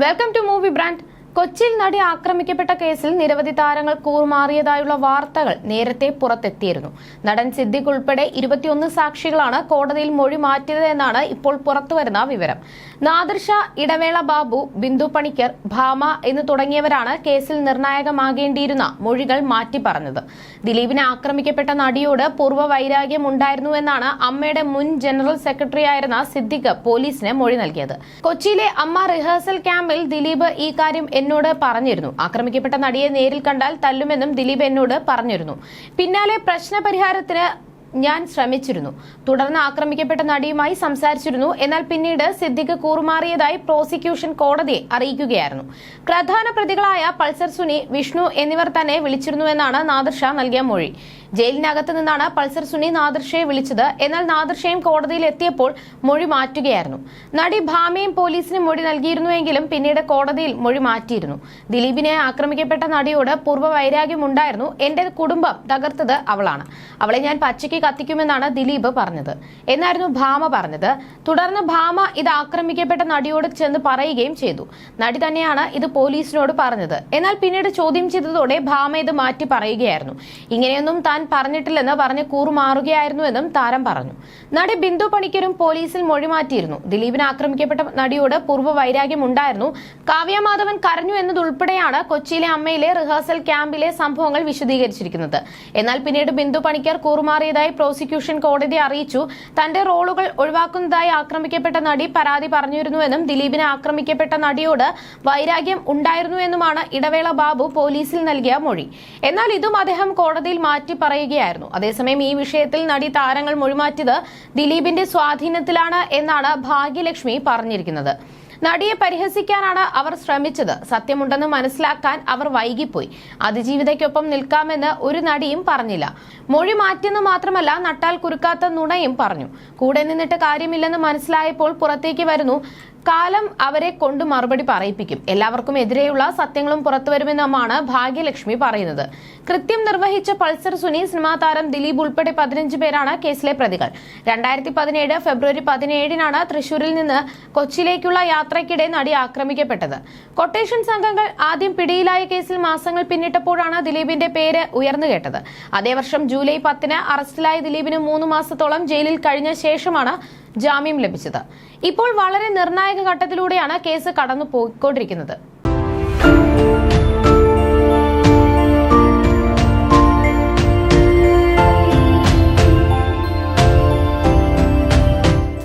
Welcome to movie brand. കൊച്ചിയിൽ നടി ആക്രമിക്കപ്പെട്ട കേസിൽ നിരവധി താരങ്ങൾ കൂറുമാറിയതായുള്ള വാർത്തകൾ നേരത്തെ പുറത്തെത്തിയിരുന്നു. നടൻ സിദ്ദിഖ് ഉൾപ്പെടെ 21 സാക്ഷികളാണ് കോടതിയിൽ മൊഴി മാറ്റിയത് എന്നാണ് ഇപ്പോൾ പുറത്തുവരുന്ന വിവരം. നാദിർ ഷാ, ഇടവേള ബാബു, ബിന്ദു പണിക്കർ, ഭാമ എന്ന് തുടങ്ങിയവരാണ് കേസിൽ നിർണായകമാകേണ്ടിയിരുന്ന മൊഴികൾ മാറ്റി പറഞ്ഞത്. ദിലീപിനെ ആക്രമിക്കപ്പെട്ട നടിയോട് പൂർവ്വ വൈരാഗ്യം ഉണ്ടായിരുന്നുവെന്നാണ് അമ്മയുടെ മുൻ ജനറൽ സെക്രട്ടറിയായിരുന്ന സിദ്ദിഖ് പോലീസിന് മൊഴി നൽകിയത്. കൊച്ചിയിലെ അമ്മ റിഹേഴ്സൽ ക്യാമ്പിൽ ദിലീപ് ഈ കാര്യം എന്നോട് പറഞ്ഞിരുന്നു. ആക്രമിക്കപ്പെട്ട നടിയെ നേരിൽ കണ്ടാൽ തല്ലുമെന്നും ദിലീപ് എന്നോട് പറഞ്ഞിരുന്നു. പിന്നാലെ പ്രശ്നപരിഹാരത്തിന് ഞാൻ ശ്രമിച്ചിരുന്നു. തുടർന്ന് ആക്രമിക്കപ്പെട്ട നടിയുമായി സംസാരിച്ചിരുന്നു. എന്നാൽ പിന്നീട് സിദ്ദിഖ് കൂറുമാറിയതായി പ്രോസിക്യൂഷൻ കോടതിയെ അറിയിക്കുകയായിരുന്നു. പ്രധാന പ്രതികളായ പൾസർ സുനി, വിഷ്ണു എന്നിവർ തന്നെ വിളിച്ചിരുന്നുവെന്നാണ് നാദിർ ഷാ നൽകിയ മൊഴി. ജയിലിനകത്ത് നിന്നാണ് പൾസർ സുനി നാദിർ ഷയെ വിളിച്ചത്. എന്നാൽ നാദിർ ഷയും കോടതിയിൽ എത്തിയപ്പോൾ മൊഴി മാറ്റുകയായിരുന്നു. നടി ഭാമയും പോലീസിന് മൊഴി നൽകിയിരുന്നുവെങ്കിലും പിന്നീട് കോടതിയിൽ മൊഴി മാറ്റിയിരുന്നു. ദിലീപിനെ ആക്രമിക്കപ്പെട്ട നടിയോട് പൂർവ്വ വൈരാഗ്യം ഉണ്ടായിരുന്നു. എന്റെ കുടുംബം തകർത്തത് അവളാണ്. അവളെ ഞാൻ പച്ചയ്ക്ക് കത്തിക്കുമെന്നാണ് ദിലീപ് പറഞ്ഞത് എന്നായിരുന്നു ഭാമ പറഞ്ഞത്. തുടർന്ന് ഭാമ ഇത് ആക്രമിക്കപ്പെട്ട നടിയോട് ചെന്ന് പറയുകയും ചെയ്തു. നടി തന്നെയാണ് ഇത് പോലീസിനോട് പറഞ്ഞത്. എന്നാൽ പിന്നീട് ചോദ്യം ചെയ്തതോടെ ഭാമ ഇത് മാറ്റി പറയുകയായിരുന്നു. ഇങ്ങനെയൊന്നും താൻ പറഞ്ഞിട്ടില്ലെന്ന് പറഞ്ഞ് കൂറുമാറുകയായിരുന്നുവെന്നും താരം പറഞ്ഞു. നടി ബിന്ദു പണിക്കരും പോലീസിൽ മൊഴി മാറ്റിയിരുന്നു. ദിലീപിനെ ആക്രമിക്കപ്പെട്ട നടിയോട് പൂർവ്വ വൈരാഗ്യം ഉണ്ടായിരുന്നു. കാവ്യ മാധവൻ കരഞ്ഞു എന്നതുൾപ്പെടെയാണ് കൊച്ചിയിലെ അമ്മയിലെ റിഹേഴ്സൽ ക്യാമ്പിലെ സംഭവങ്ങൾ വിശദീകരിച്ചിരിക്കുന്നത്. എന്നാൽ പിന്നീട് ബിന്ദു പണിക്കർ കൂറുമാറിയതായി പ്രോസിക്യൂഷൻ കോടതിയെ അറിയിച്ചു. തന്റെ റോളുകൾ ഒഴിവാക്കുന്നതായി ആക്രമിക്കപ്പെട്ട നടി പരാതി പറഞ്ഞിരുന്നുവെന്നും ദിലീപിനെ ആക്രമിക്കപ്പെട്ട നടിയോട് വൈരാഗ്യം ഉണ്ടായിരുന്നുവെന്നുമാണ് ഇടവേള ബാബു പോലീസിൽ നൽകിയ മൊഴി. എന്നാൽ ഇതും അദ്ദേഹം കോടതിയിൽ മാറ്റി പറയുകയായിരുന്നു. അതേസമയം ഈ വിഷയത്തിൽ നടി താരങ്ങൾ മൊഴിമാറ്റിയത് ദിലീപിന്റെ സ്വാധീനത്തിലാണ് എന്നാണ് ഭാഗ്യലക്ഷ്മി പറഞ്ഞിരിക്കുന്നത്. നടിയെ പരിഹസിക്കാനാണ് അവർ ശ്രമിച്ചത്. സത്യമുണ്ടെന്ന് മനസ്സിലാക്കാൻ അവർ വൈകിപ്പോയി. അതിജീവിതയ്ക്കൊപ്പം നിൽക്കാമെന്ന് ഒരു നടിയും പറഞ്ഞില്ല. മൊഴി മാറ്റിയെന്ന് മാത്രമല്ല, നട്ടാൽ കുരുക്കാത്ത നുണയും പറഞ്ഞു. കൂടെ നിന്നിട്ട് കാര്യമില്ലെന്ന് മനസ്സിലായപ്പോൾ പുറത്തേക്ക് വരുന്നു. കാലം അവരെ കൊണ്ട് മറുപടി പറയിപ്പിക്കും. എല്ലാവർക്കും എതിരെയുള്ള സത്യങ്ങളും പുറത്തുവരുമെന്നുമാണ് ഭാഗ്യലക്ഷ്മി പറയുന്നത്. കൃത്യം നിർവഹിച്ച പൾസർ സുനി, സിനിമാ താരം ദിലീപ് ഉൾപ്പെടെ 15 പേരാണ് കേസിലെ പ്രതികൾ. 2017 ഫെബ്രുവരി 17-നാണ് തൃശൂരിൽ നിന്ന് കൊച്ചിയിലേക്കുള്ള യാത്രയ്ക്കിടെ നടി ആക്രമിക്കപ്പെട്ടത്. കൊട്ടേഷൻ സംഘങ്ങൾ ആദ്യം പിടിയിലായ കേസിൽ മാസങ്ങൾ പിന്നിട്ടപ്പോഴാണ് ദിലീപിന്റെ പേര് ഉയർന്നു കേട്ടത്. അതേ വർഷം ജൂലൈ 10-ന് അറസ്റ്റിലായ ദിലീപിന് 3 മാസത്തോളം ജയിലിൽ കഴിഞ്ഞ ശേഷമാണ് ജാമ്യം ലഭിച്ചത്. ഇപ്പോൾ വളരെ നിർണായക ഘട്ടത്തിലൂടെയാണ് കേസ് കടന്നു പോയിക്കൊണ്ടിരിക്കുന്നത്.